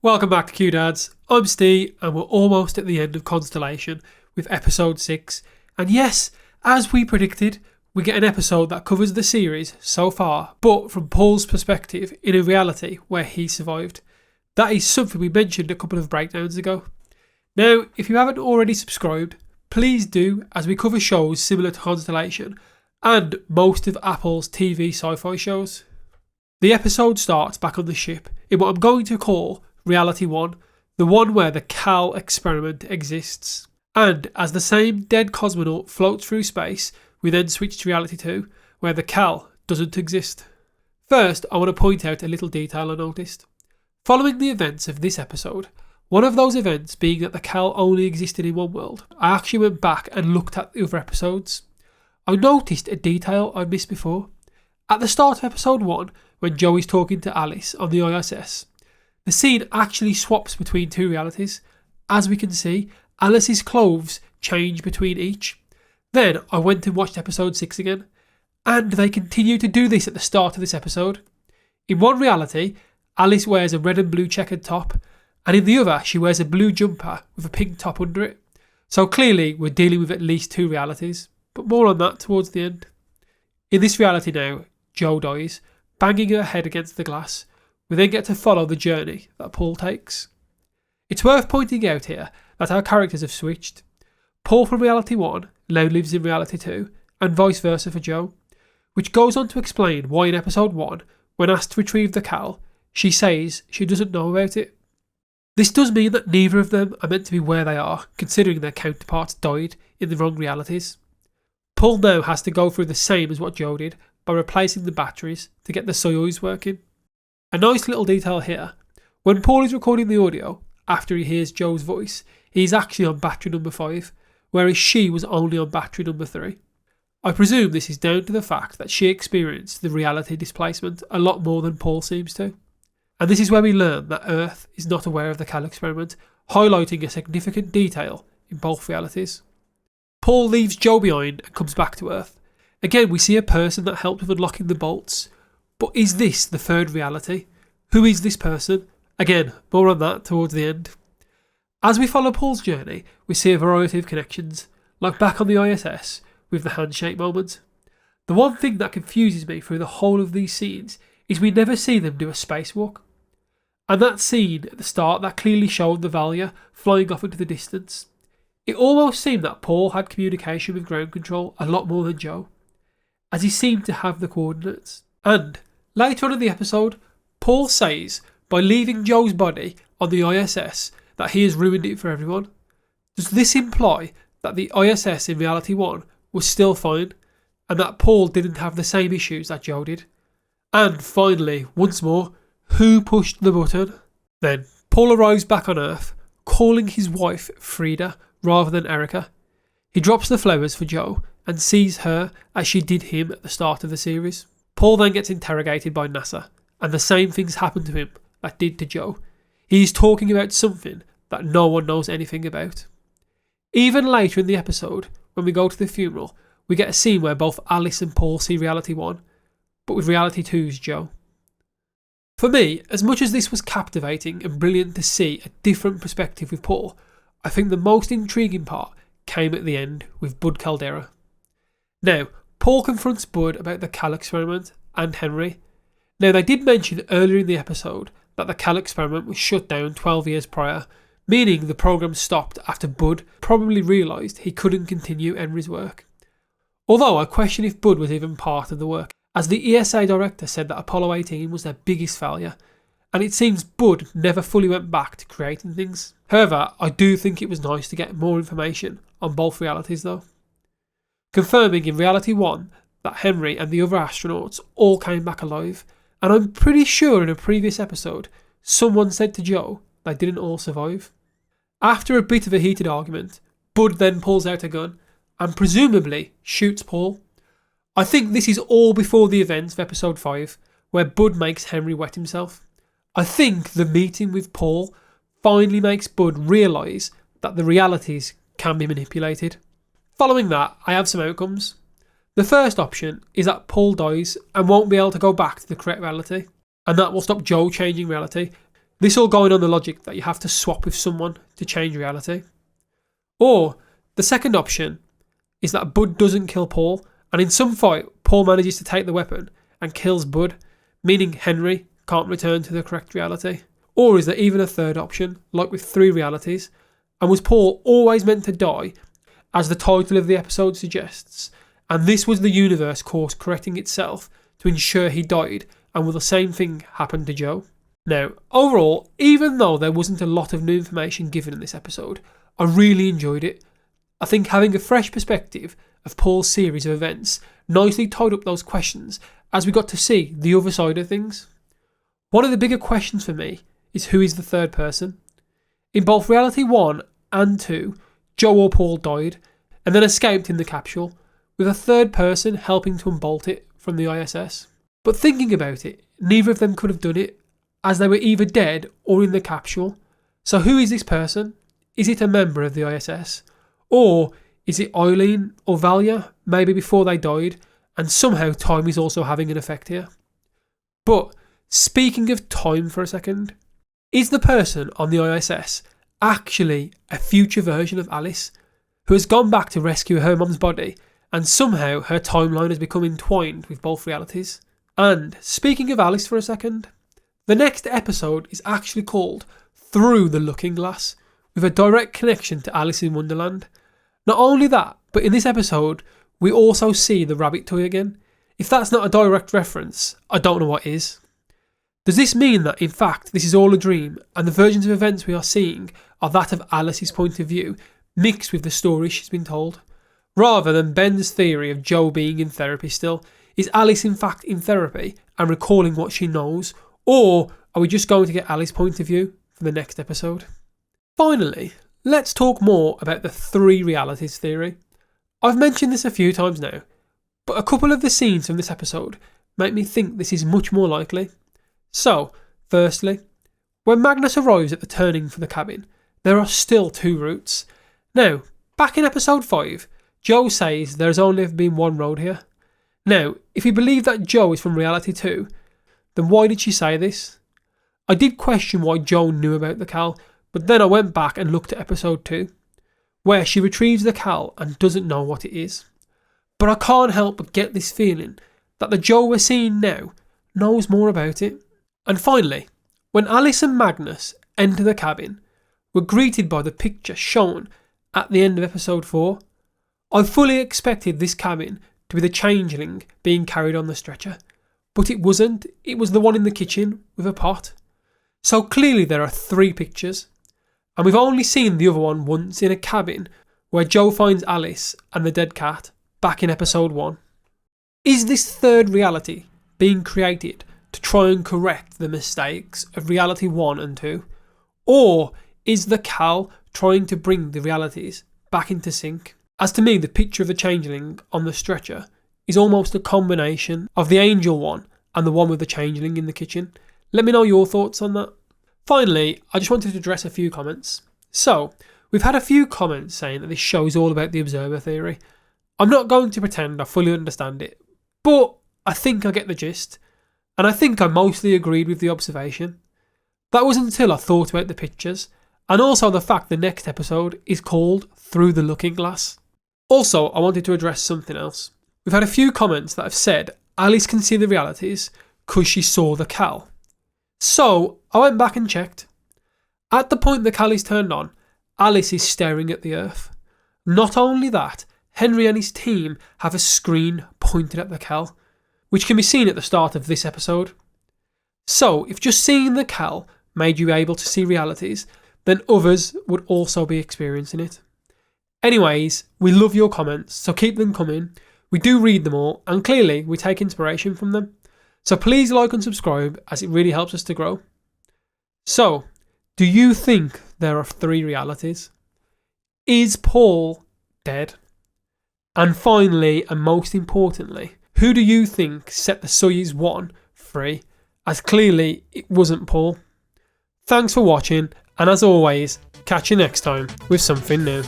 Welcome back to Q-Dads. I'm Steve and we're almost at the end of Constellation with episode 6. And yes, as we predicted, we get an episode that covers the series so far, but from Paul's perspective in a reality where he survived. That is something we mentioned a couple of breakdowns ago. Now, if you haven't already subscribed, please do, as we cover shows similar to Constellation and most of Apple's TV sci-fi shows. The episode starts back on the ship in what I'm going to call Reality 1, the one where the Cal experiment exists. And as the same dead cosmonaut floats through space, we then switch to Reality 2, where the Cal doesn't exist. First, I want to point out a little detail I noticed. Following the events of this episode, one of those events being that the Cal only existed in one world, I actually went back and looked at the other episodes. I noticed a detail I'd missed before. At the start of episode 1, when Joe is talking to Alice on the ISS, the scene actually swaps between two realities. As we can see, Alice's clothes change between each. Then I went and watched episode 6 again, and they continue to do this at the start of this episode. In one reality, Alice wears a red and blue checkered top, and in the other she wears a blue jumper with a pink top under it. So clearly we're dealing with at least two realities, but more on that towards the end. In this reality now, Jo dies, banging her head against the glass. We then get to follow the journey that Paul takes. It's worth pointing out here that our characters have switched. Paul from Reality 1 now lives in Reality 2, and vice versa for Jo, which goes on to explain why in episode 1, when asked to retrieve the Cal, she says she doesn't know about it. This does mean that neither of them are meant to be where they are, considering their counterparts died in the wrong realities. Paul now has to go through the same as what Jo did by replacing the batteries to get the Soyuz working. A nice little detail here, when Paul is recording the audio, after he hears Jo's voice, he's actually on battery number 5, whereas she was only on battery number 3. I presume this is down to the fact that she experienced the reality displacement a lot more than Paul seems to. And this is where we learn that Earth is not aware of the Cal experiment, highlighting a significant detail in both realities. Paul leaves Jo behind and comes back to Earth. Again, we see a person that helped with unlocking the bolts. But is this the third reality? Who is this person? Again, more on that towards the end. As we follow Paul's journey, we see a variety of connections, like back on the ISS with the handshake moment. The one thing that confuses me through the whole of these scenes is we never see them do a spacewalk. And that scene at the start that clearly showed the Valia flying off into the distance. It almost seemed that Paul had communication with ground control a lot more than Jo, as he seemed to have the coordinates. And later on in the episode, Paul says by leaving Jo's body on the ISS that he has ruined it for everyone. Does this imply that the ISS in Reality 1 was still fine and that Paul didn't have the same issues that Jo did? And finally, once more, who pushed the button? Then Paul arrives back on Earth, calling his wife Frida rather than Erica. He drops the flowers for Jo and sees her as she did him at the start of the series. Paul then gets interrogated by NASA, and the same things happen to him that did to Jo. He is talking about something that no one knows anything about. Even later in the episode, when we go to the funeral, we get a scene where both Alice and Paul see Reality 1, but with Reality 2's Jo. For me, as much as this was captivating and brilliant to see a different perspective with Paul, I think the most intriguing part came at the end with Bud Caldera. Now, Paul confronts Bud about the Cal experiment and Henry. Now, they did mention earlier in the episode that the Cal experiment was shut down 12 years prior, meaning the program stopped after Bud probably realised he couldn't continue Henry's work. Although I question if Bud was even part of the work, as the ESA director said that Apollo 18 was their biggest failure, and it seems Bud never fully went back to creating things. However, I do think it was nice to get more information on both realities though. Confirming in Reality 1 that Henry and the other astronauts all came back alive, and I'm pretty sure in a previous episode someone said to Jo they didn't all survive. After a bit of a heated argument, Bud then pulls out a gun and presumably shoots Paul. I think this is all before the events of episode 5 where Bud makes Henry wet himself. I think the meeting with Paul finally makes Bud realise that the realities can be manipulated. Following that, I have some outcomes. The first option is that Paul dies and won't be able to go back to the correct reality, and that will stop Jo changing reality, This all going on the logic that you have to swap with someone to change reality. Or the second option is that Bud doesn't kill Paul, and in some fight, Paul manages to take the weapon and kills Bud, meaning Henry can't return to the correct reality. Or is there even a third option, like with 3 realities, and was Paul always meant to die, as the title of the episode suggests, and this was the universe course correcting itself to ensure he died, and will the same thing happen to Joe? Now, overall, even though there wasn't a lot of new information given in this episode, I really enjoyed it. I think having a fresh perspective of Paul's series of events nicely tied up those questions as we got to see the other side of things. One of the bigger questions for me is who is the third person? In both reality 1 and 2, Joe or Paul died and then escaped in the capsule, with a third person helping to unbolt it from the ISS. But thinking about it, neither of them could have done it, as they were either dead or in the capsule. So who is this person? Is it a member of the ISS? Or is it Eileen or Valia, maybe before they died, and somehow time is also having an effect here? But speaking of time for a second, is the person on the ISS actually a future version of Alice, who has gone back to rescue her mum's body, and somehow her timeline has become entwined with both realities? And speaking of Alice for a second, the next episode is actually called Through the Looking Glass, with a direct connection to Alice in Wonderland. Not only that, but in this episode, we also see the rabbit toy again. If that's not a direct reference, I don't know what is. Does this mean that, in fact, this is all a dream, and the versions of events we are seeing are that of Alice's point of view, mixed with the story she's been told? Rather than Ben's theory of Joe being in therapy still, is Alice in fact in therapy and recalling what she knows? Or are we just going to get Alice's point of view for the next episode? Finally, let's talk more about the 3 realities theory. I've mentioned this a few times now, but a couple of the scenes from this episode make me think this is much more likely. So, firstly, when Magnus arrives at the turning for the cabin, there are still 2 routes. Now, back in episode 5, Joe says there has only ever been 1 road here. Now, if we believe that Joe is from reality 2, then why did she say this? I did question why Joe knew about the Cal, but then I went back and looked at episode 2, where she retrieves the Cal and doesn't know what it is. But I can't help but get this feeling that the Joe we're seeing now knows more about it. And finally, when Alice and Magnus enter the cabin, we're greeted by the picture shown at the end of episode 4. I fully expected this cabin to be the changeling being carried on the stretcher, but it wasn't. It was the one in the kitchen with a pot. So clearly there are 3 pictures, and we've only seen the other one once in a cabin where Joe finds Alice and the dead cat back in episode 1. Is this third reality being created to try and correct the mistakes of reality 1 and 2? Or is the Cal trying to bring the realities back into sync? As to me, the picture of the changeling on the stretcher is almost a combination of the angel one and the one with the changeling in the kitchen. Let me know your thoughts on that. Finally, I just wanted to address a few comments. So, we've had a few comments saying that this show is all about the observer theory. I'm not going to pretend I fully understand it, but I think I get the gist, and I think I mostly agreed with the observation. That was until I thought about the pictures, and also the fact the next episode is called Through the Looking Glass. Also, I wanted to address something else. We've had a few comments that have said Alice can see the realities because she saw the Cal. So, I went back and checked. At the point the Cal is turned on, Alice is staring at the Earth. Not only that, Henry and his team have a screen pointed at the Cal, which can be seen at the start of this episode. So, if just seeing the Cal made you able to see realities, then others would also be experiencing it. Anyways, we love your comments, so keep them coming. We do read them all, and clearly we take inspiration from them. So please like and subscribe, as it really helps us to grow. So, do you think there are 3 realities? Is Paul dead? And finally, and most importantly, who do you think set the Soyuz 1 free? As clearly it wasn't Paul. Thanks for watching, and as always, catch you next time with something new.